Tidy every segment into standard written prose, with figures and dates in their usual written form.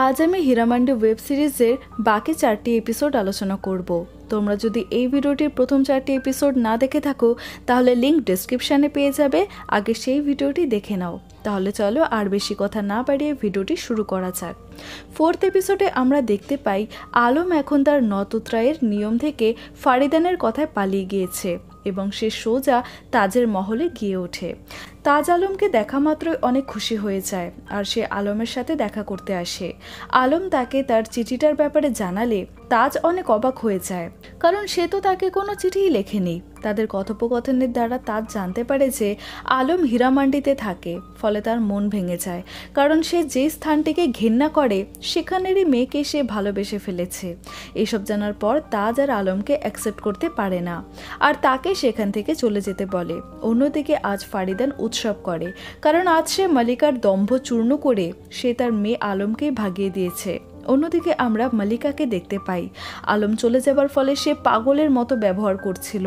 আজ আমি হীরামান্ডি ওয়েব সিরিজের বাকি 4টি এপিসোড আলোচনা করব। তোমরা যদি এই ভিডিওটির প্রথম 4টি এপিসোড না দেখে থাকো তাহলে লিংক ডেসক্রিপশানে পেয়ে যাবে, আগে সেই ভিডিওটি দেখে নাও। তাহলে চলো আর বেশি কথা না বাড়িয়ে ভিডিওটি শুরু করা যাক। 4th এপিসোডে আমরা দেখতে পাই আলম এখন তার নতুত্রায়ের নিয়ম থেকে ফারিদানের কথায় পালিয়ে গিয়েছে এবং সে সোজা তাজের মহলে গিয়ে ওঠে। তাজ আলমকে দেখা মাত্রই অনেক খুশি হয়ে যায় আর সে আলমের সাথে দেখা করতে আসে। আলম তাকে তার চিঠিটার ব্যাপারে জানালে তাজ অনেক অবাক হয়ে যায়, কারণ সে তো তাকে কোনো চিঠিই লেখেনি। তাদের কথোপকথনের দ্বারা তাজ জানতে পারে যে আলম হীরামান্ডিতে থাকে, ফলে তার মন ভেঙে যায়, কারণ সে যে স্থানটিকে ঘেন্না করে সেখানেরই মেয়েকে সে ভালোবেসে ফেলেছে। এসব জানার পর তাজ আর আলমকে অ্যাকসেপ্ট করতে পারে না আর তাকে সেখান থেকে চলে যেতে বলে। অন্যদিকে আজ ফারিদান উৎসব করে, কারণ আজ সে মালিকার দম্ভ চূর্ণ করে সে তার মেয়ে আলমকেই ভাগিয়ে দিয়েছে। অন্যদিকে আমরা মালিকাকে দেখতে পাই। আলম চলে যাবার ফলে সে পাগলের মতো ব্যবহার করছিল।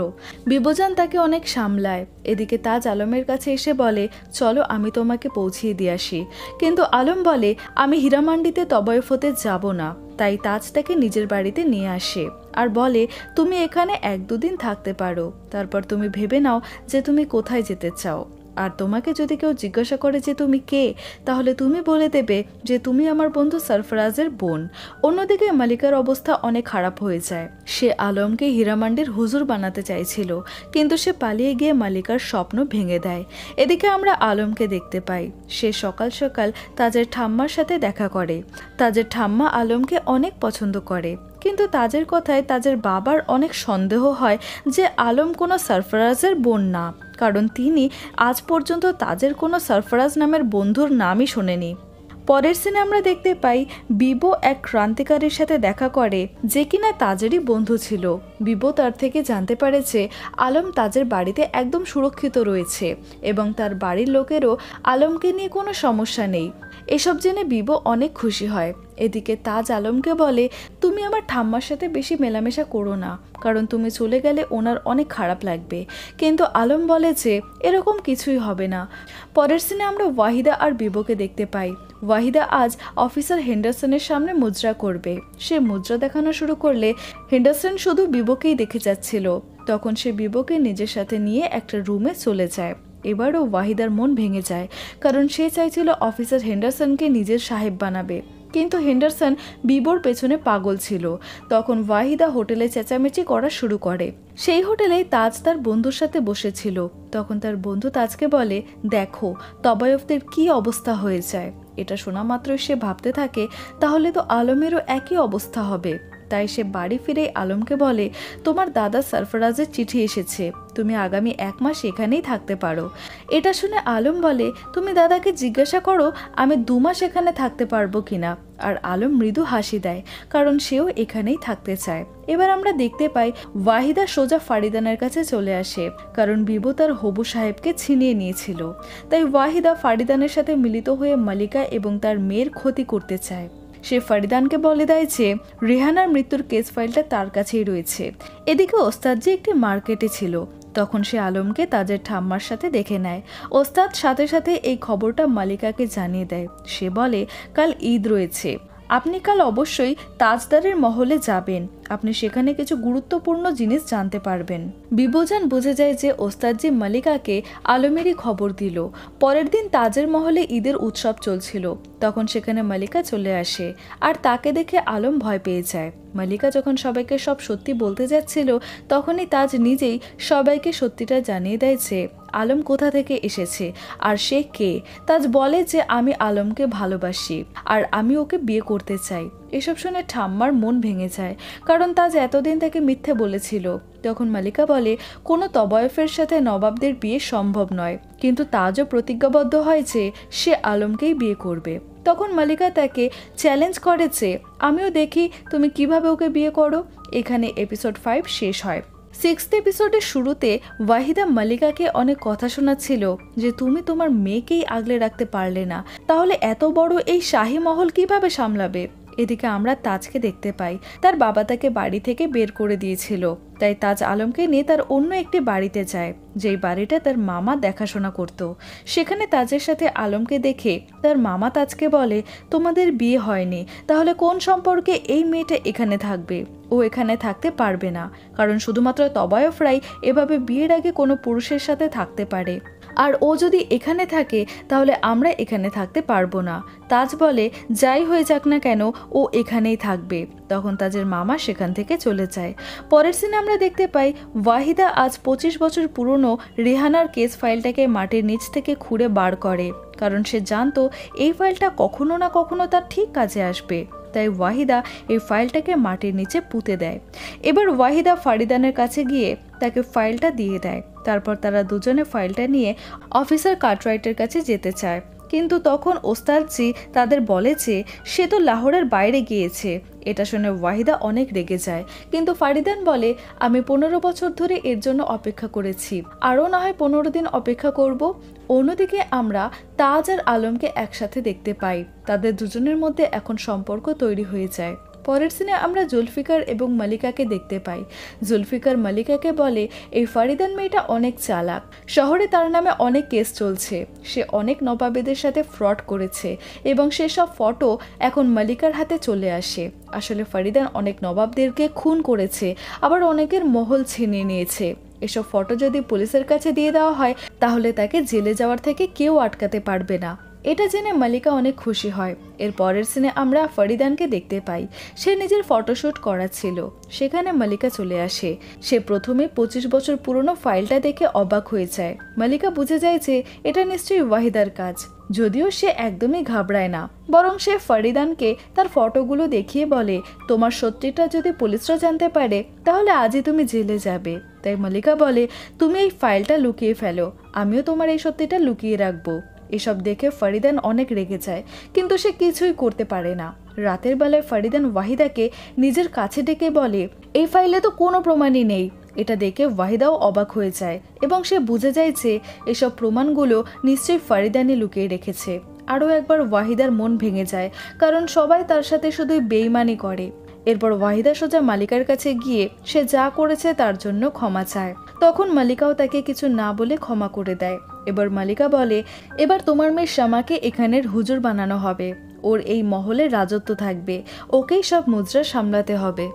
বিবজান তাকে অনেক সামলায়। এদিকে তাজ আলমের কাছে এসে বলে, চলো আমি তোমাকে পৌঁছিয়ে দিয়ে আসি। কিন্তু আলম বলে, আমি হীরামান্ডিতে তবয়ফ হতে যাব না। তাই তাজ তাকে নিজের বাড়িতে নিয়ে আসে আর বলে, তুমি এখানে 1-2 দিন থাকতে পারো, তারপর তুমি ভেবে নাও যে তুমি কোথায় যেতে চাও। আর তোমাকে যদি কেউ জিজ্ঞাসা করে যে তুমি কে, তাহলে তুমি বলে দেবে যে তুমি আমার বন্ধু সরফরাজের বোন। অন্যদিকে মালিকার অবস্থা অনেক খারাপ হয়ে যায়। সে আলমকে হীরামান্ডির হুজুর বানাতে চাইছিল, কিন্তু সে পালিয়ে গিয়ে মালিকার স্বপ্ন ভেঙে দেয়। এদিকে আমরা আলমকে দেখতে পাই। সে সকাল সকাল তাজের ঠাম্মার সাথে দেখা করে। তাজের ঠাম্মা আলমকে অনেক পছন্দ করে, কিন্তু তাজের কথায় তাজের বাবার অনেক সন্দেহ হয় যে আলম কোনো সরফরাজের বোন না, কারণ তিনি আজ পর্যন্ত তাজের কোনো সরফরাজ নামের বন্ধুর নামই শোনেনি। পরের সিনে আমরা দেখতে পাই বিবো এক ক্রান্তিকারীর সাথে দেখা করে যে কিনা তাজেরই বন্ধু ছিল। বিবো তার থেকে জানতে পারে যে আলম তাজের বাড়িতে একদম সুরক্ষিত রয়েছে এবং তার বাড়ির লোকেরও আলমকে নিয়ে কোনো সমস্যা নেই। এসব জেনে বিবো অনেক খুশি হয়। এদিকে তাজ আলমকে বলে, তুমি আমার ঠাম্মার সাথে বেশি মেলামেশা করো না, কারণ তুমি চলে গেলে ওনার অনেক খারাপ লাগবে। কিন্তু আলম বলে যে এরকম কিছুই হবে না। পরের সিনে আমরা ওয়াহিদা আর বিবোকে দেখতে পাই। ওয়াহিদা আজ অফিসার হেন্ডারসনের সামনে মুদ্রা করবে। সে মুদ্রা দেখানো শুরু করলে হেন্ডারসন শুধু বিবোকেই দেখে যাচ্ছিল। তখন সে বিবোকে নিজের সাথে নিয়ে একটা রুমে চলে যায়। এবারও ওয়াহিদার মন ভেঙে যায়, কারণ সে চাইছিল অফিসার হেন্ডারসনকে নিজের সাহেব বানাবে, কিন্তু হেন্ডারসন বিবোর পেছনে পাগল ছিল। তখন ওয়াহিদা হোটেলে চেঁচামেচি করা শুরু করে। সেই হোটেলেই তাজ তার বন্ধুর সাথে বসেছিল। তখন তার বন্ধু তাজকে বলে, দেখো তবায়ফদের কি অবস্থা হয়ে যায়। এটা শোনা মাত্রই সে ভাবতে থাকে, তাহলে তো আলমেরও একই অবস্থা হবে। তাই সে বাড়ি ফিরে আলমকে বলে, তোমার দাদা সরফরাজের চিঠি এসেছে, তুমি আগামী 1 মাস এখানেই থাকতে পারো। এটা শুনে আলম বলে, তুমি দাদাকে জিজ্ঞাসা করো আমি 2 মাস এখানে থাকতে পারবো কিনা। আর আলম মৃদু হাসি দেয়, কারণ সেও এখানেই থাকতে চায়। এবার আমরা দেখতে পাই ওয়াহিদা সোজা ফারিদানের কাছে চলে আসে, কারণ বিবো তার হবু সাহেবকে ছিনিয়ে নিয়েছিল। তাই ওয়াহিদা ফারিদানের সাথে মিলিত হয়ে মালিকা এবং তার মেয়ের ক্ষতি করতে চায়। সে ফারিদানকে বলে দেয় যে রেহানার মৃত্যুর কেস ফাইলটা তার কাছেই রয়েছে। এদিকে ওস্তাদজি একটি মার্কেটে ছিল। তখন সে আলমকে তাজের ঠাম্মার সাথে দেখে নেয়। ওস্তাদ সাথে সাথে এই খবরটা মালিকাকে জানিয়ে দেয়। সে বলে, কাল ঈদ রয়েছে, আপনি কাল অবশ্যই তাজদারের মহলে যাবেন, আপনি সেখানে কিছু গুরুত্বপূর্ণ জিনিস জানতে পারবেন। বিবজান বুঝে যায় যে ওস্তাদজি মালিকাকে আলমেরই খবর দিল। পরের দিন তাজের মহলে ঈদের উৎসব চলছিল। তখন সেখানে মালিকা চলে আসে আর তাকে দেখে আলম ভয় পেয়ে যায়। মালিকা যখন সবাইকে সব সত্যি বলতে যাচ্ছিল, তখনই তাজ নিজেই সবাইকে সত্যিটা জানিয়ে দেয় যে আলম কোথা থেকে এসেছে আর সে কে। তাজ বলে যে আমি আলমকে ভালোবাসি আর আমি ওকে বিয়ে করতে চাই। এসব শুনে ঠাম্মার মন ভেঙে যায়, কারণ তাজ এতদিন তাকে মিথ্যে বলেছিল। তখন মালিকা বলে, কোনো তবয়ফের সাথে নবাবদের বিয়ে সম্ভব নয়, কিন্তু তাজও প্রতিজ্ঞাবদ্ধ হয় যে সে আলমকেই বিয়ে করবে। তখন মালিকা তাকে চ্যালেঞ্জ করে যে আমিও দেখি তুমি কিভাবে ওকে বিয়ে করো। এখানে এপিসোড 5 শেষ হয়। 6th এপিসোডের শুরুতে ওয়াহিদা মালিকাকে অনেক কথা শোনাচ্ছিল যে তুমি তোমার মেয়েকেই আগলে রাখতে পারলে না, তাহলে এত বড় এই শাহী মহল কিভাবে সামলাবে। এদিকে আমরা তাজকে দেখতে পাই তার বাবা তাকে বাড়ি থেকে বের করে দিয়েছিল, তাই তাজ আলমকে নিয়ে তার অন্য একটি বাড়িতে যায়, যেই বাড়িটা তার মামা দেখাশোনা করত। সেখানে তাজের সাথে আলমকে দেখে তার মামা তাজকে বলে, তোমাদের বিয়ে হয়নি, তাহলে কোন সম্পর্কে এই মেয়েটা এখানে থাকবে? ও এখানে থাকতে পারবে না, কারণ শুধুমাত্র তবায়ফরাই এভাবে বিয়ের আগে কোনো পুরুষের সাথে থাকতে পারে, আর ও যদি এখানে থাকে তাহলে আমরা এখানে থাকতে পারবো না। তাজ বলে, যাই হয়ে যাক না কেন ও এখানেই থাকবে। তখন তাজের মামা সেখান থেকে চলে যায়। পরের সিনে আমরা দেখতে পাই ওয়াহিদা আজ 25 বছর পুরনো রেহানার কেস ফাইলটাকে মাটির নিচ থেকে খুঁড়ে বার করে, কারণ সে জানতো এই ফাইলটা কখনো না কখনো তার ঠিক কাজে আসবে। তাই ওয়াহিদা এই ফাইলটাকে মাটির নিচে পুঁতে দেয়। এবার ওয়াহিদা ফারিদানের কাছে গিয়ে তাকে ফাইলটা দিয়ে দেয়। তারপর তারা দুজনে ফাইলটা নিয়ে অফিসার কার্টরাইটের কাছে যেতে চায়, কিন্তু তখন ওস্তাদজি তাদের বলে যে সে তো লাহোরের বাইরে গিয়েছে। এটা শুনে ওয়াহিদা অনেক রেগে যায়, কিন্তু ফারিদান বলে, আমি 15 বছর ধরে এর জন্য অপেক্ষা করেছি, আরও না হয় 15 দিন অপেক্ষা করব। অন্যদিকে আমরা তাজ আর আলমকে একসাথে দেখতে পাই। তাদের দুজনের মধ্যে এখন সম্পর্ক তৈরি হয়ে যায়। পরের সিনে আমরা জুলফিকার এবং মালিকাকে দেখতে পাই। জুলফিকার মালিকাকে বলে, এই ফারিদান মেয়েটা অনেক চালাক, শহরে তার নামে অনেক কেস চলছে, সে অনেক নবাবেদের সাথে ফ্রড করেছে এবং সেসব ফটো এখন মালিকার হাতে চলে আসে। আসলে ফারিদান অনেক নবাবদেরকে খুন করেছে, আবার অনেকের মহল ছিনিয়ে নিয়েছে। এসব ফটো যদি পুলিশের কাছে দিয়ে দেওয়া হয় তাহলে তাকে জেলে যাওয়ার থেকে কেউ আটকাতে পারবে না। এটা জেনে মালিকা অনেক খুশি হয়। এর পরের সিনে আমরা ফরিদানকে দেখতে পাই। সে নিজের ফটোশ্যুট করাচ্ছিল, সেখানে মালিকা চলে আসে। সে প্রথমে 25 বছর পুরনো ফাইলটা দেখে অবাক হয়ে যায়। মালিকা বুঝে যায় যে এটা নিশ্চয়ই ওয়াহিদার কাজ, যদিও সে একদমই ঘাবড়ায় না, বরং সে ফরিদানকে তার ফটোগুলো দেখিয়ে বলে, তোমার সত্যিটা যদি পুলিশরা জানতে পারে তাহলে আজই তুমি জেলে যাবে। তাই মালিকা বলে, তুমি এই ফাইলটা লুকিয়ে ফেলো, আমিও তোমার এই সত্যিটা লুকিয়ে রাখবো। এসব দেখে ফরিদান অনেক রেগে যায়, কিন্তু সে কিছুই করতে পারে না। রাতের বেলায় ফরিদান ওয়াহিদাকে নিজের কাছে ডেকে বলে, এই ফাইলে তো কোনো প্রমাণই নেই। এটা দেখে ওয়াহিদাও অবাক হয়ে যায় এবং সে বুঝে যায় যে এসব প্রমাণগুলো নিশ্চয়ই ফরিদানই লুকিয়ে রেখেছে। আরও একবার ওয়াহিদার মন ভেঙে যায়, কারণ সবাই তার সাথে শুধুই বেইমানি করে। এরপর ওয়াহিদা সোজা মালিকার কাছে গিয়ে সে যা করেছে তার জন্য ক্ষমা চায়। তখন মালিকাও তাকে কিছু না বলে ক্ষমা করে দেয়। এবার মালিকা বলে, এবার তোমার মেয়ে শামাকে এখানের হুজুর বানানো হবে, ওর এই মহলের রাজত্ব থাকবে, ওকেই সব মুদ্রা সামলাতে হবে।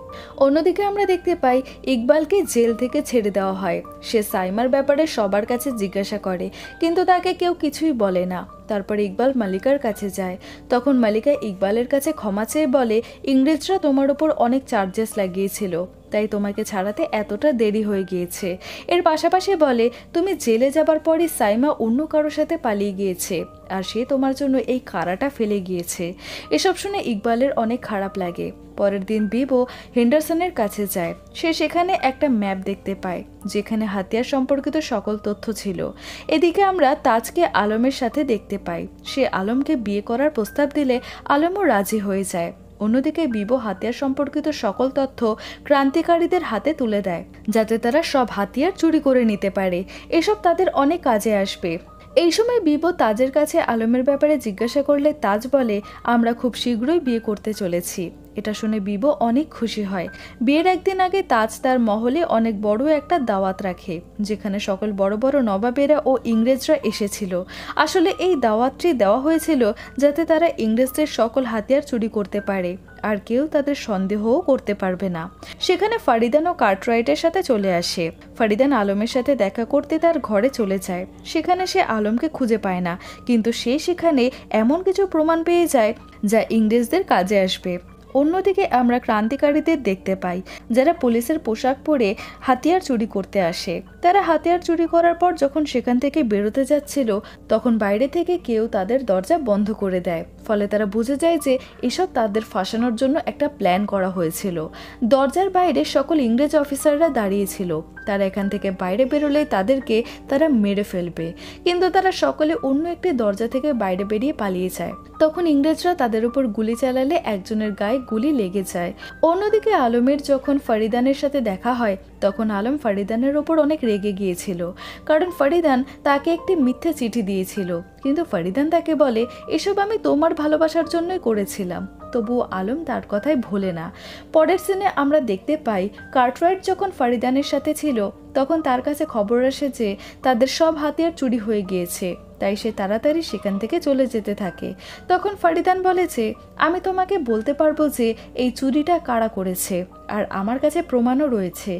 অন্যদিকে আমরা দেখতে পাই ইকবালকে জেল থেকে ছেড়ে দেওয়া হয়। সে সাইমার ব্যাপারে সবার কাছে জিজ্ঞাসা করে, কিন্তু তাকে কেউ কিছুই বলে না। তারপর ইকবাল মালিকার কাছে যায়। তখন মালিকা ইকবালের কাছে ক্ষমা চেয়ে বলে, ইংরেজরা তোমার উপর অনেক চার্জেস লাগিয়েছিল, তাই তোমাকে ছাড়াতে এতটা দেরি হয়ে গিয়েছে। এর পাশাপাশি বলে, তুমি জেলে যাবার পরই সাইমা অন্য কারোর সাথে পালিয়ে গিয়েছে, আর সে তোমার জন্য এই কারাটা ফেলে গিয়েছে। এসব শুনে ইকবালের অনেক খারাপ লাগে। পরের দিন বিবো হেন্ডারসনের কাছে যায়। সে সেখানে একটা ম্যাপ দেখতে পায়, যেখানে হাতিয়ার সম্পর্কিত সকল তথ্য ছিল। এদিকে আমরা তাজকে আলমের সাথে দেখতে পাই। সে আলমকে বিয়ে করার প্রস্তাব দিলে আলমও রাজি হয়ে যায়। অন্যদিকে বিবো হাতিয়ার সম্পর্কিত সকল তথ্য ক্রান্তিকারীদের হাতে তুলে দেয়, যাতে তারা সব হাতিয়ার চুরি করে নিতে পারে। এসব তাদের অনেক কাজে আসবে। এই সময় বিবো তাজের কাছে আলমের ব্যাপারে জিজ্ঞাসা করলে তাজ বলে, আমরা খুব শীঘ্রই বিয়ে করতে চলেছি। এটা শুনে বিবো অনেক খুশি হয়। বিয়ের একদিন আগে তাজ তার মহলে অনেক বড় একটা দাওয়াত রাখে, যেখানে সকল বড় বড় নবাবেরা ও ইংরেজরা এসেছিল। আসলে এই দাওয়াতটি দেওয়া হয়েছিল যাতে তারা ইংরেজদের সকল হাতিয়ার চুরি করতে পারে, আর কেউ তাদের সন্দেহও করতে পারবে না। সেখানে ফারিদান ও কার্টরাইটের সাথে চলে আসে। ফারিদান আলমের সাথে দেখা করতে তার ঘরে চলে যায়। সেখানে সে আলমকে খুঁজে পায় না, কিন্তু সে সেখানে এমন কিছু প্রমাণ পেয়ে যায় যা ইংরেজদের কাজে আসবে। অন্যদিকে আমরা ক্রান্তিকারীদের দেখতে পাই, যারা পুলিশের পোশাক পরে হাতিয়ার চুরি করতে আসে। তারা হাতিয়ার চুরি করার পর যখন সেখান থেকে বেরোতে যাচ্ছিল, তখন বাইরে থেকে কেউ তাদের দরজা বন্ধ করে দেয়। ফলে তারা বুঝে যায় যে এসব তাদের ফাঁসানোর জন্য একটা প্ল্যান করা হয়েছিল। দরজার বাইরে সকল ইংরেজ অফিসাররা দাঁড়িয়েছিল। তারা এখান থেকে বাইরে বেরোলেই তাদেরকে তারা মেরে ফেলবে, কিন্তু তারা সকলে অন্য একটি দরজা থেকে বাইরে বেরিয়ে পালিয়ে যায়। তখন ইংরেজরা তাদের উপর গুলি চালালে একজনের গায়ে গুলি লেগে যায়। অন্যদিকে আলমের যখন ফরিদানের সাথে দেখা হয় তখন আলম ফরিদানের ওপর অনেক রেগে গিয়েছিল, কারণ ফরিদান তাকে একটি মিথ্যে চিঠি দিয়েছিল, কিন্তু ফরিদান তাকে বলে এসব আমি তোমার ভালোবাসার জন্যই করেছিলাম। তবুও আলম তার কথাই ভোলে না। পরের সিনে আমরা দেখতে পাই কার্টরাইট যখন ফরিদানের সাথে ছিল তখন তার কাছে খবর আসে যে তাদের সব হাতিয়ার চুরি হয়ে গিয়েছে, তাই সে তাড়াতাড়ি সেখান থেকে চলে যেতে থাকে। তখন ফরিদান বলেছে আমি তোমাকে বলতে পারবো যে এই চুরিটা কারা করেছে, আর আমার কাছে প্রমাণও রয়েছে,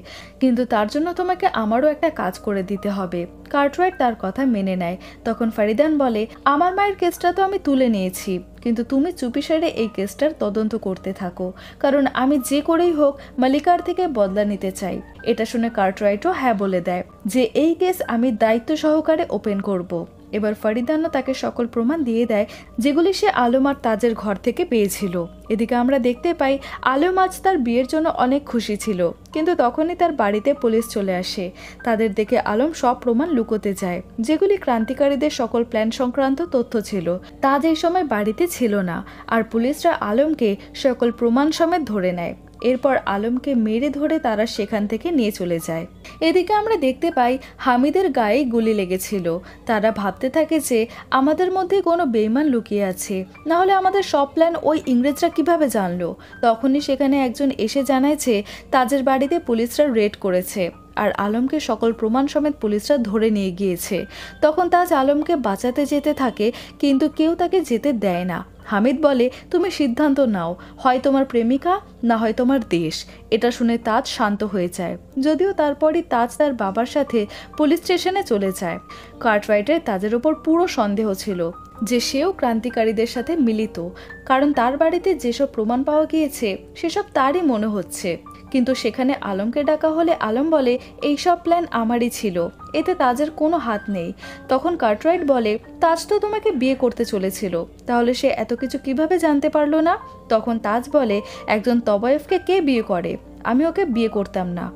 কিন্তু তার জন্য তোমাকে আমারও একটা কাজ করে দিতে হবে। কার্টরাইট তার কথা মেনে নেয়। তখন ফরিদান বলে আমার মায়ের কেসটা তো আমি তুলে নিয়েছি, কিন্তু তুমি চুপিসারে এই কেসটার তদন্ত করতে থাকো, কারণ আমি যে করেই হোক মালিকার থেকে বদলা নিতে চাই। এটা শুনে কার্টরাইটও হ্যাঁ বলে দেয় যে এই কেস আমি দায়িত্ব সহকারে ওপেন করব। এবার ফরিদানও তাকে সকল প্রমাণ দিয়ে দেয় যেগুলি সে আলম আর তাজের ঘর থেকে পেয়েছিল। এদিকে আমরা দেখতে পাই আলম আজ তার বিয়ের জন্য অনেক খুশি ছিল, কিন্তু তখনই তার বাড়িতে পুলিশ চলে আসে। তাদের দেখে আলম সব প্রমাণ লুকোতে যায়, যেগুলি ক্রান্তিকারীদের সকল প্ল্যান সংক্রান্ত তথ্য ছিল। তাজ এই সময় বাড়িতে ছিল না, আর পুলিশরা আলমকে সকল প্রমাণ সমেত ধরে নেয়। এরপর আলমকে মেরে ধরে তারা সেখান থেকে নিয়ে চলে যায়। এদিকে আমরা দেখতে পাই হামিদের গায়ে গুলি লেগেছিল। তারা ভাবতে থাকে যে আমাদের মধ্যে কোনো বেঈমান লুকিয়ে আছে, না হলে আমাদের সব প্ল্যান ওই ইংরেজরা কিভাবে জানলো। তখনই সেখানে একজন এসে জানায় যে তাজের বাড়িতে পুলিশরা রেড করেছে, আর আলমকে সকল প্রমাণ সমেত পুলিশরা ধরে নিয়ে গিয়েছে। তখন তাজ আলমকে বাঁচাতে যেতে থাকে, কিন্তু কেউ তাকে যেতে দেয় না। হামিদ বলে তুমি সিদ্ধান্ত নাও, হয় তোমার প্রেমিকা না হয় তোমার দেশ। এটা শুনে তাজ শান্ত হয়ে যায়, যদিও তারপরই তাজ তার বাবার সাথে পুলিশ স্টেশনে চলে যায়। কার্টরাইটের তাজের ওপর পুরো সন্দেহ ছিল যে সেও ক্রান্তিকারীদের সাথে মিলিত, কারণ তার বাড়িতে যেসব প্রমাণ পাওয়া গিয়েছে সেসব তারই মনে হচ্ছে। কিন্তু সেখানে আলমকে ডাকা হলে আলম বলে এইসব প্ল্যান আমারই ছিল, এতে তাজের কোনো হাত নেই। তখন কার্টরাইট বলে তাজ তো তোমাকে বিয়ে করতে চলেছিল, তাহলে সে এত কিছু কিভাবে জানতে পারলো না। তখন তাজ বলে একজন তবায়েফকে কে বিয়ে করে, আমি ওকে বিয়ে করতাম না।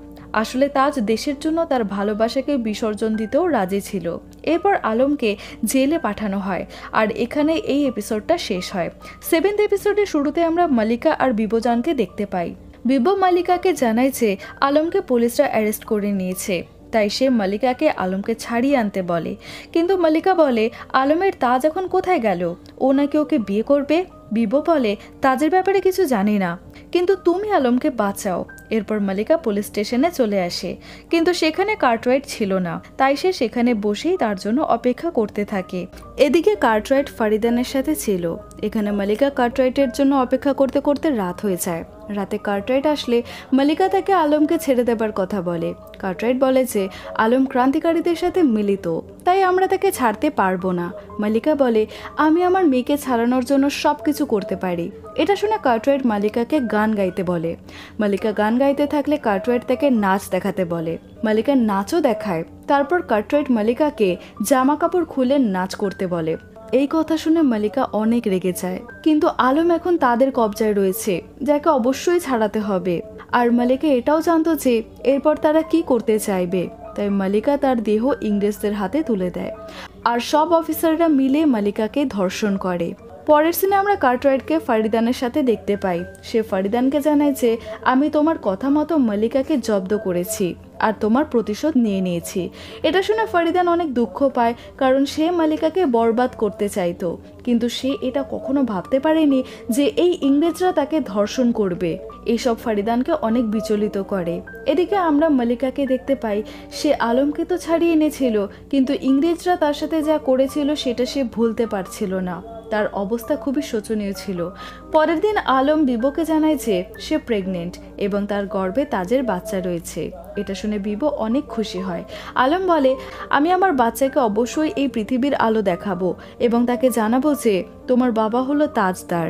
আসলে তাজ দেশের জন্য তার ভালোবাসাকে বিসর্জন দিতেও রাজি ছিল। এরপর আলমকে জেলে পাঠানো হয়, আর এখানে এই এপিসোডটা শেষ হয়। 7th এপিসোডের শুরুতে আমরা মালিকা আর বিবজানকে দেখতে পাই। বিবো মালিকাকে জানায় যে আলমকে পুলিশরা অ্যারেস্ট করে নিয়েছে, তাই সে মালিকাকে আলমকে ছাড়িয়ে আনতে বলে। কিন্তু মালিকা বলে আলমের তাজ এখন কোথায় গেল, ও নাকি ওকে বিয়ে করবে। বিবো বলে তাজের ব্যাপারে কিছু জানি না, কিন্তু তুমি আলমকে বাঁচাও। এরপর মালিকা পুলিশ স্টেশনে চলে আসে, কিন্তু সেখানে কার্টরাইট ছিল না, তাই সে সেখানে বসেই তার জন্য অপেক্ষা করতে থাকে। এদিকে কার্টরাইট ফরিদানের সাথে ছিল। এখানে মালিকা কার্টরাইটের জন্য অপেক্ষা করতে করতে রাত হয়ে যায়। রাতে কার্টরাইট আসলে মালিকা তাকে আলমকে ছেড়ে দেবার কথা বলে। কার্টরাইট বলে যে আলম ক্রান্তিকারীদের সাথে মিলিত, তাই আমরা তাকে ছাড়তে পারবো না। মালিকা বলে আমি আমার মেয়েকে ছাড়ানোর জন্য সব কিছু করতে পারি। এটা শুনে কার্টরাইট মালিকাকে গান গাইতে বলে। মালিকা গান গাইতে থাকলে কার্টরাইট তাকে নাচ দেখাতে বলে। মালিকা নাচও দেখায়। তারপর কার্টরাইট মালিকাকে জামা কাপড় খুলে নাচ করতে বলে। এই কথা শুনে মালিকা অনেক রেগে যায়, কিন্তু আলম এখন তাদের কবজায় রয়েছে, যাকে অবশ্যই ছাড়াতে হবে। আর মালিকা এটাও জানতো যে এরপর তারা কি করতে চাইবে, তাই মালিকা তার দেহ ইংরেজদের হাতে তুলে দেয়, আর সব অফিসাররা মিলে মালিকাকে ধর্ষণ করে। পরের সিনে আমরা কার্টরাইটকে ফরিদানের সাথে দেখতে পাই। সে ফরিদানকে জানায় যে আমি তোমার কথা মতো মালিকাকে জব্দ করেছি আর তোমার প্রতিশোধ নিয়ে নিয়েছি। এটা শুনে ফরিদান অনেক দুঃখ পায়, কারণ সে মালিকাকে বরবাদ করতে চাইতো, কিন্তু সে এটা কখনো ভাবতে পারেনি যে এই ইংরেজরা তাকে ধর্ষণ করবে। এইসব ফরিদানকে অনেক বিচলিত করে। এদিকে আমরা মালিকাকে দেখতে পাই, সে আলমকে তো ছাড়িয়ে এনেছিল, কিন্তু ইংরেজরা তার সাথে যা করেছিল সেটা সে ভুলতে পারছিল না। তার অবস্থা খুবই শোচনীয় ছিল। পরের দিন আলম বিবোকে জানায় যে সে প্রেগনেন্ট এবং তার গর্ভে তাজের বাচ্চা রয়েছে। এটা শুনে বিবো অনেক খুশি হয়। আলম বলে আমি আমার বাচ্চাকে অবশ্যই এই পৃথিবীর আলো দেখাবো এবং তাকে জানাবো যে তোমার বাবা হলো তাজদার।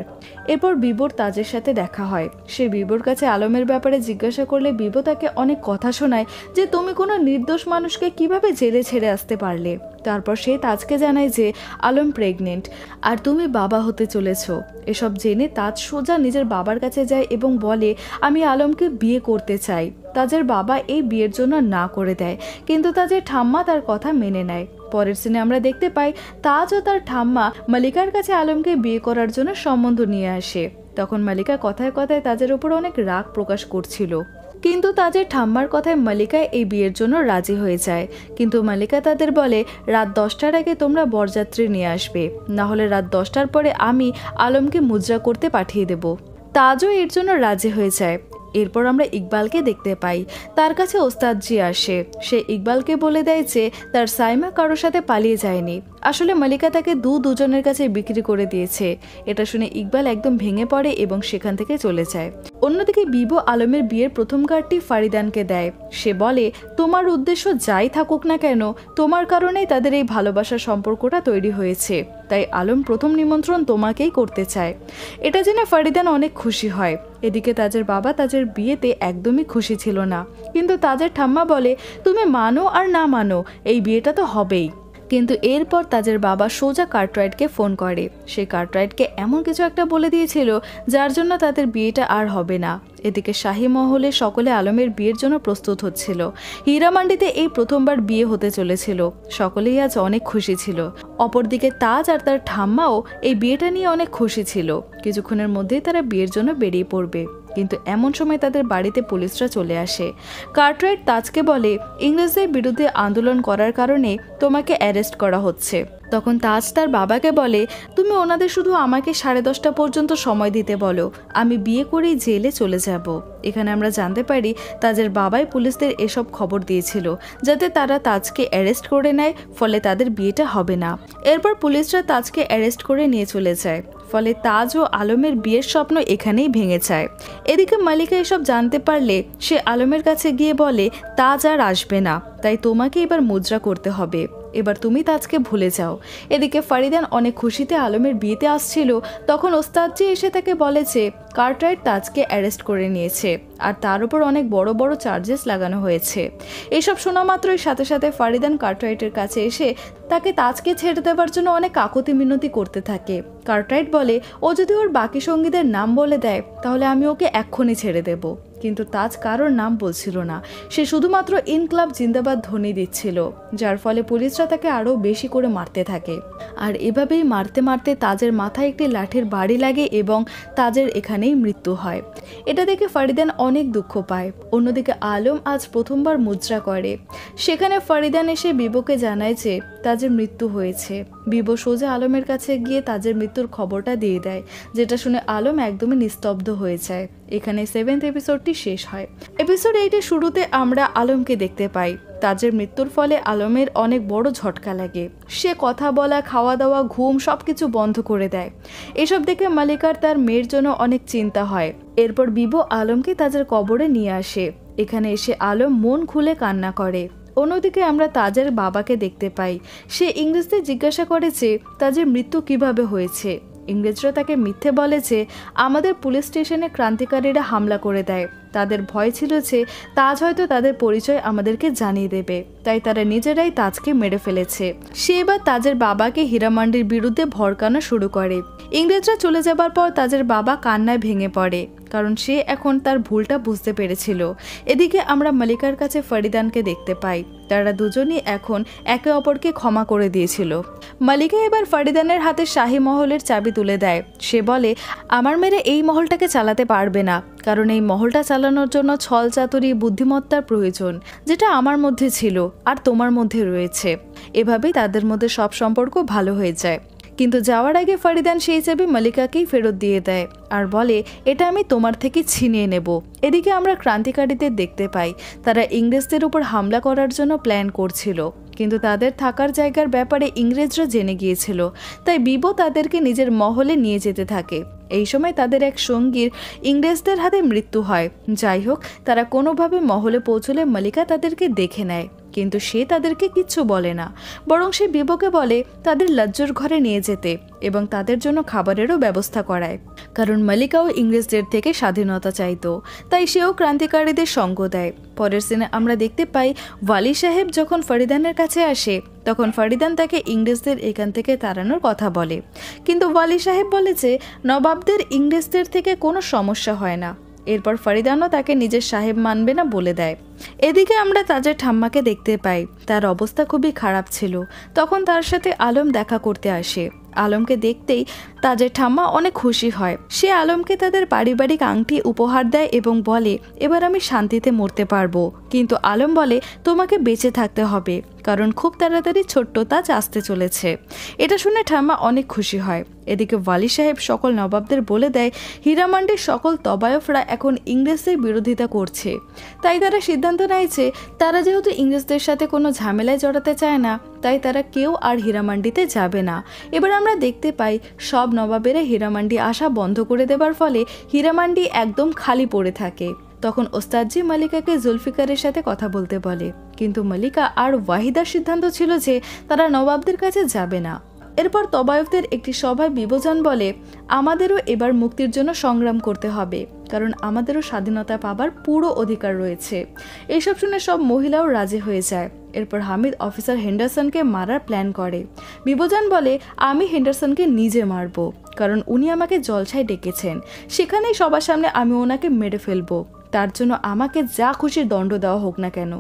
এরপর বিবোর তাজের সাথে দেখা হয়। সে বিবোর কাছে আলমের ব্যাপারে জিজ্ঞাসা করলে বিবো তাকে অনেক কথা শোনায় যে তুমি কোনো নির্দোষ মানুষকে কিভাবে জেলে ছেড়ে আসতে পারলে। তারপর সে তাজকে জানায় যে আলম প্রেগনেন্ট আর তুমি বাবা হতে চলেছ। এসব জেনে তাজ সোজা নিজের বাবার কাছে যায় এবং বলে আমি আলমকে বিয়ে করতে চাই। তাজের বাবা এই বিয়ের জন্য না করে দেয়, কিন্তু তাজের ঠাম্মা তার কথা মেনে নেয়। পরের সিনে আমরা দেখতে পাই তাজ ও তার ঠাম্মা মালিকার কাছে আলমকে বিয়ে করার জন্য সম্বন্ধ নিয়ে আসে। তখন মালিকা কথায় কথায় তাজের উপর অনেক রাগ প্রকাশ করছিল। কিন্তু তাজের ঠাম্মার কথায় মালিকা এই বিয়ের জন্য রাজি হয়ে যায়। কিন্তু মালিকা তাদের বলে, রাত 10টার আগে তোমরা বরযাত্রী নিয়ে আসবে, না হলে রাত 10টার পরে আমি আলমকে মুদ্রা করতে পাঠিয়ে দেব। তাজও এর জন্য রাজি হয়ে যায়। এরপর আমরা ইকবালকে দেখতে পাই। তার কাছে ওস্তাদজি আসে। সে ইকবালকে বলে দেয় যে তার সাইমা কারোর সাথে পালিয়ে যায়নি, আসলে মালিকা তাকে দুজনের কাছে বিক্রি করে দিয়েছে। এটা শুনে ইকবাল একদম ভেঙে পড়ে এবং সেখান থেকে চলে যায়। অন্যদিকে বিবো আলমের বিয়ের প্রথম কার্ডটি ফারিদানকে দেয়। সে বলে, তোমার উদ্দেশ্য যাই থাকুক না কেন, তোমার কারণেই তাদের এই ভালোবাসার সম্পর্কটা তৈরি হয়েছে, তাই আলম প্রথম নিমন্ত্রণ তোমাকেই করতে চায়। এটা জেনে ফারিদান অনেক খুশি হয়। এদিকে তাজের বাবা তাজের বিয়েতে একদমই খুশি ছিল না, কিন্তু তাজের ঠাম্মা বলে, তুমি মানো আর না মানো এই বিয়েটা তো হবেই। কিন্তু এরপর তাজের বাবা সোজা কার্টরাইটকে ফোন করে। সে কার্টরাইটকে এমন কিছু একটা বলে দিয়েছিল যার জন্য তাদের বিয়েটা আর হবে না। এদিকে শাহী মহলে সকলে আলমের বিয়ের জন্য প্রস্তুত হচ্ছিল। হীরামান্ডিতে এই প্রথমবার বিয়ে হতে চলেছিল। সকলেই আজ অনেক খুশি ছিল। অপরদিকে তাজ আর তার ঠাম্মাও এই বিয়েটা নিয়ে অনেক খুশি ছিল। কিছুক্ষণের মধ্যেই তারা বিয়ের জন্য বেরিয়ে পড়বে। কিন্তু এমন সময় তাদের বাড়িতে পুলিশরা চলে আসে। কার্টরাইট তাজকে বলে, ইংরেজদের বিরুদ্ধে আন্দোলন করার কারণে তোমাকে অ্যারেস্ট করা হচ্ছে। তখন তাজ তার বাবাকে বলে, তুমি ওনাদের শুধু আমাকে 10:30 পর্যন্ত সময় দিতে বলো, আমি বিয়ে করেই জেলে চলে যাব। এখানে আমরা জানতে পারি তাজের বাবাই পুলিশদের এসব খবর দিয়েছিল যাতে তারা তাজকে অ্যারেস্ট করে নেয়, ফলে তাদের বিয়েটা হবে না। এরপর পুলিশরা তাজকে অ্যারেস্ট করে নিয়ে চলে যায়। ফলে তাজ ও আলমের বিয়ের স্বপ্ন এখানেই ভেঙে যায়। এদিকে মালিকা এসব জানতে পারলে সে আলমের কাছে গিয়ে বলে, তাজ আর আসবে না, তাই তোমাকে এবার মুদ্রা করতে হবে, এবার তুমি তাজকে ভুলে যাও। এদিকে ফারিদান অনেক খুশিতে আলমের বিয়েতে আসছিল। তখন ওস্তাদজি এসে তাকে বলে যে কার্টরাইট তাজকে অ্যারেস্ট করে নিয়েছে আর তার উপর অনেক বড় বড় চার্জেস লাগানো হয়েছে। এসব শোনা মাত্রই সাথে সাথে ফারিদান কার্টরাইটের কাছে এসে তাকে তাজকে ছেড়ে দেওয়ার জন্য অনেক কাকুতি মিনতি করতে থাকে। কার্টরাইট বলে, ও যদি ওর বাকি সঙ্গীদের নাম বলে দেয় তাহলে আমি ওকে এক্ষুনি ছেড়ে দেব। কিন্তু তাজ কারোর নাম বলছিল না, সে শুধুমাত্র ইনকলাব জিন্দাবাদ ধ্বনি দিচ্ছিল, যার ফলে পুলিশরা তাকে আরও বেশি করে মারতে থাকে। আর এভাবেই মারতে মারতে তাজের মাথায় একটি লাঠির বাড়ি লাগে এবং তাজের এখানেই মৃত্যু হয়। এটা দেখে ফারিদান অনেক দুঃখ পায়। অন্যদিকে আলম আজ প্রথমবার মুদ্রা করে। সেখানে ফারিদান এসে বিবোকে জানায় যে তাজের মৃত্যু হয়েছে। বিবো সোজা আলমের কাছে গিয়ে তাজের মৃত্যুর খবরটা দিয়ে দেয়, যেটা শুনে আলম একদমই নিস্তব্ধ হয়ে যায়। এখানে 7th এপিসোডটি শেষ হয়। এপিসোড 8-এর শুরুতে আমরা আলমকে দেখতে পাই। তাজের মৃত্যুর ফলে আলমের অনেক বড় ঝটকা লাগে। সে কথা বলা, খাওয়া দাওয়া, ঘুম সবকিছু বন্ধ করে দেয়। এসব দেখে মালিকার তার মেয়ের জন্য অনেক চিন্তা হয়। এরপর বিবো আলমকে তাজের কবরে নিয়ে আসে। এখানে এসে আলম মন খুলে কান্না করে। অন্যদিকে আমরা তাজের বাবাকে দেখতে পাই। সে ইংরেজদের জিজ্ঞাসা করে যে তাজের মৃত্যু কিভাবে হয়েছে। ইংরেজরা তাকে মিথ্যে বলে যে আমাদের পুলিশ স্টেশনে ক্রান্তিকারীরা হামলা করে দেয়, তাদের ভয় ছিল যে তাজ হয়তো তাদের পরিচয় আমাদেরকে জানিয়ে দেবে, তাই তারা নিজেরাই তাজকে মেরে ফেলেছে। সে এবার তাজের বাবাকে হীরামান্ডির বিরুদ্ধে ভড়কানো শুরু করে। ইংরেজরা চলে যাবার পর তাজের বাবা কান্নায় ভেঙে পড়ে, কারণ সে এখন তার ভুলটা বুঝতে পেরেছিল। এদিকে আমরা মালিকার কাছে ফারিদানকে দেখতে পাই। তারা দুজনই এখন একে অপরকে ক্ষমা করে দিয়েছিল। মালিকা এবার ফারিদানের হাতে শাহী মহলের চাবি তুলে দেয়। সে বলে, আমার মেয়ে এই মহলটাকে চালাতে পারবে না, কারণ এই মহলটা চালানোর জন্য ছল চাতুরি, বুদ্ধিমত্তার প্রয়োজন, যেটা আমার মধ্যে ছিল আর তোমার মধ্যে রয়েছে। এভাবেই তাদের মধ্যে সব সম্পর্ক ভালো হয়ে যায়। কিন্তু যাওয়ার আগে ফারিদান সেই চাবি মালিকাকেই ফেরত দিয়ে দেয় আর বলে, এটা আমি তোমার থেকে ছিনিয়ে নেব। এদিকে আমরা ক্রান্তিকারীদের দেখতে পাই। তারা ইংরেজদের উপর হামলা করার জন্য প্ল্যান করছিল, কিন্তু তাদের থাকার জায়গার ব্যাপারে ইংরেজরা জেনে গিয়েছিল, তাই বিবো তাদেরকে নিজের মহলে নিয়ে যেতে থাকে। এই সময় তাদের এক সঙ্গীর ইংরেজদের হাতে মৃত্যু হয়। যাই হোক, তারা কোনোভাবে মহলে পৌঁছলে মালিকা তাদেরকে দেখে নেয়, কিন্তু সে তাদেরকে কিচ্ছু বলে না, বরং সে বিবোকে বলে তাদের লজ্জর ঘরে নিয়ে যেতে এবং তাদের জন্য খাবারেরও ব্যবস্থা করায়, কারণ মালিকাও ইংরেজদের থেকে স্বাধীনতা চাইতো, তাই সেও ক্রান্তিকারীদের সঙ্গ দেয়। পরের সিনে আমরা দেখতে পাই ওয়ালি সাহেব যখন ফারিদানের কাছে আসে তখন ফারিদান তাকে ইংরেজদের এখান থেকে তাড়ানোর কথা বলে, কিন্তু ওয়ালি সাহেব বলে যে নবাবদের ইংরেজদের থেকে কোনো সমস্যা হয় না। এরপর ফারিদানও তাকে নিজের সাহেব মানবে না বলে দেয়। এদিকে আমরা তাজের ঠাম্মাকে দেখতে পাই। তার অবস্থা খুবই খারাপ ছিল। তখন তার সাথে আলম দেখা করতে আসে। আলমকে দেখতেই তাজের ঠাম্মা অনেক খুশি হয়। সে আলমকে তাদের পারিবারিক আংটি উপহার দেয় এবং বলে এবার আমি শান্তিতে মরতে পারবো। কিন্তু আলম বলে তোমাকে বেঁচে থাকতে হবে, কারণ খুব তাড়াতাড়ি ছোট্ট তাজ আসতে চলেছে। এটা শুনে ঠাম্মা অনেক খুশি হয়। এদিকে ওয়ালি সাহেব সকল নবাবদের বলে দেয় হীরামান্ডির সকল তবায়ফরা এখন ইংরেজদের বিরোধিতা করছে, তাই তারা সিদ্ধান্ত নেয় যে তারা যেহেতু ইংরেজদের সাথে কোনো ঝামেলায় জড়াতে চায় না, তাই তারা কেউ আর হীরামান্ডিতে যাবে না। এবার আমরা দেখতে পাই সব নবাবেরা হীরামান্ডি আসা বন্ধ করে দেবার ফলে হীরামান্ডি একদম খালি পড়ে থাকে। তখন ওস্তাদজি মালিকাকে জুলফিকারের সাথে কথা বলতে বলে, কিন্তু মালিকা আর ওয়াহিদার সিদ্ধান্ত ছিল যে তারা নবাবদের কাছে যাবে না। এরপর তবায়ফদের একটি সভায় বিভোজন বলে আমাদেরও এবার মুক্তির জন্য সংগ্রাম করতে হবে, কারণ আমাদেরও স্বাধীনতা পাবার পুরো অধিকার রয়েছে। এইসব শুনে সব মহিলাও রাজি হয়ে যায়। এরপর হামিদ অফিসার হেন্ডারসনকে মারার প্ল্যান করে। বিভোজন বলে আমি হেন্ডারসনকে নিজে মারবো, কারণ উনি আমাকে জলসায় ডেকেছেন, সেখানেই সবার সামনে আমি ওনাকে মেরে ফেলবো, তার জন্য আমাকে যা খুশি দণ্ড দেওয়া হোক না কেন।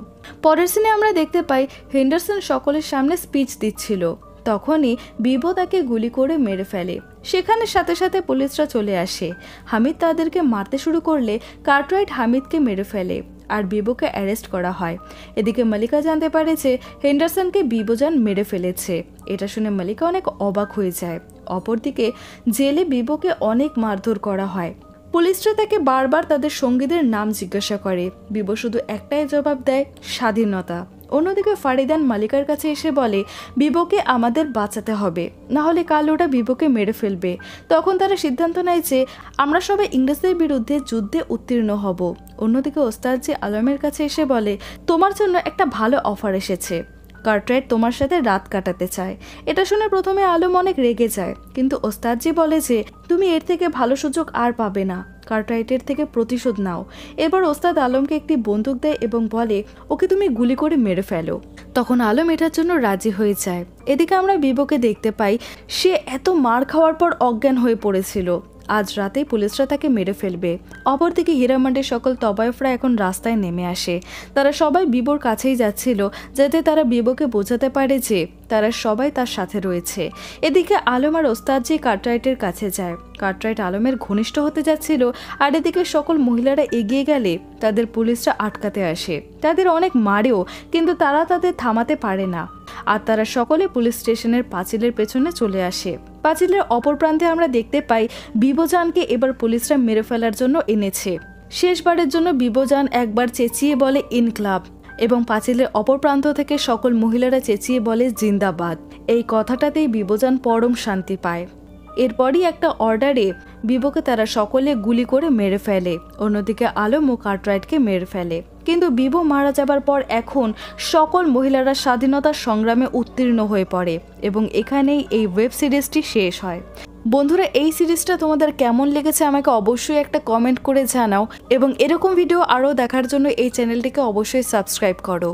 পরের সিনে আমরা দেখতে পাই হেন্ডারসন সকলের সামনে স্পিচ দিচ্ছিল, তখনই বিভো তাকে গুলি করে মেরে ফেলে। সেখানে সাথে সাথে পুলিশরা চলে আসে। হামিদ তাদেরকে মারতে শুরু করলে কার্টরাইট হামিদকে মেরে ফেলে আর বিভোকে অ্যারেস্ট করা হয়। এদিকে মালিকা জানতে পারে যে হেন্ডারসনকে বিভোজান মেরে ফেলেছে। এটা শুনে মালিকা অনেক অবাক হয়ে যায়। অপরদিকে জেলে বিভোকে অনেক মারধর করা হয়। পুলিশরা তাকে বারবার তাদের সঙ্গীদের নাম জিজ্ঞাসা করে। বিভো শুধু একটাই জবাব দেয়, স্বাধীনতা। অন্যদিকে ফারিদান মালিকার কাছে এসে বলে বিভোকে আমাদের বাঁচাতে হবে, না হলে কাল ওটা বিভোকে মেরে ফেলবে। তখন তারা সিদ্ধান্ত নেয় যে আমরা সবাই ইংরেজদের বিরুদ্ধে যুদ্ধে উত্তীর্ণ হব। অন্যদিকে ওস্তাদজি আলমের কাছে এসে বলে তোমার জন্য একটা ভালো অফার এসেছে, কার্টরাইট তোমার সাথে রাত কাটাতে চায়। এটা শুনে প্রথমে আলম অনেক রেগে যায়, কিন্তু ওস্তাদজি বলে যে তুমি এর থেকে ভালো সুযোগ আর পাবে না, কার্টরাইটের থেকে প্রতিশোধ নাও। এরপর ওস্তাদ আলমকে একটি বন্দুক দেয় এবং বলে ওকে তুমি গুলি করে মেরে ফেলো। তখন আলম এটার জন্য রাজি হয়ে যায়। এদিকে আমরা বিভোকে দেখতে পাই সে এত মার খাওয়ার পর অজ্ঞান হয়ে পড়েছিল। আজ রাতেই পুলিশরা তাকে মেরে ফেলবে। অপরদিকে হীরামান্ডির সকল তবায়ফরা এখন রাস্তায় নেমে আসে। তারা সবাই বিভোর কাছেই যাচ্ছিল, যাতে তারা বিভোকে বোঝাতে পারে যে তারা সবাই তার সাথে রয়েছে। এদিকে আলম আর ওস্তাদজি কার্টরাইটের কাছে যায়। কার্টরাইট আলমের ঘনিষ্ঠ হতে যাচ্ছিল, আর এদিকে সকল মহিলারা এগিয়ে গেলে তাদের পুলিশরা আটকাতে আসে। তাদের অনেক মারেও, কিন্তু তারা তাদের থামাতে পারে না। আর তারা সকলে পুলিশ স্টেশনের পাঁচিলের পেছনে চলে আসে। পাঁচিলের অপর প্রান্তে আমরা দেখতে পাই বিভোজানকে এবার পুলিশরা মেরে ফেলার জন্য এনেছে। শেষবারের জন্য বিভোজান একবার চেঁচিয়ে বলে ইনকলাব, এবং পাঁচিলের অপর প্রান্ত থেকে সকল মহিলারা চেঁচিয়ে বলে জিন্দাবাদ। এই কথাটাতেই বিভোজান পরম শান্তি পায়। এরপরই একটা অর্ডারে বিভোকে তারা সকলে গুলি করে মেরে ফেলে। অন্যদিকে আলম ও কার্টরাইটকে মেরে ফেলে। কিন্তু বিভো মারা যাবার পর এখন সকল মহিলারা স্বাধীনতার সংগ্রামে উত্তীর্ণ হয়ে পড়ে এবং এখানেই এই ওয়েব সিরিজটি শেষ হয়। বন্ধুরা, এই সিরিজটা তোমাদের কেমন লেগেছে আমাকে অবশ্যই একটা কমেন্ট করে জানাও এবং এরকম ভিডিও আরও দেখার জন্য এই চ্যানেলটিকে অবশ্যই সাবস্ক্রাইব করো।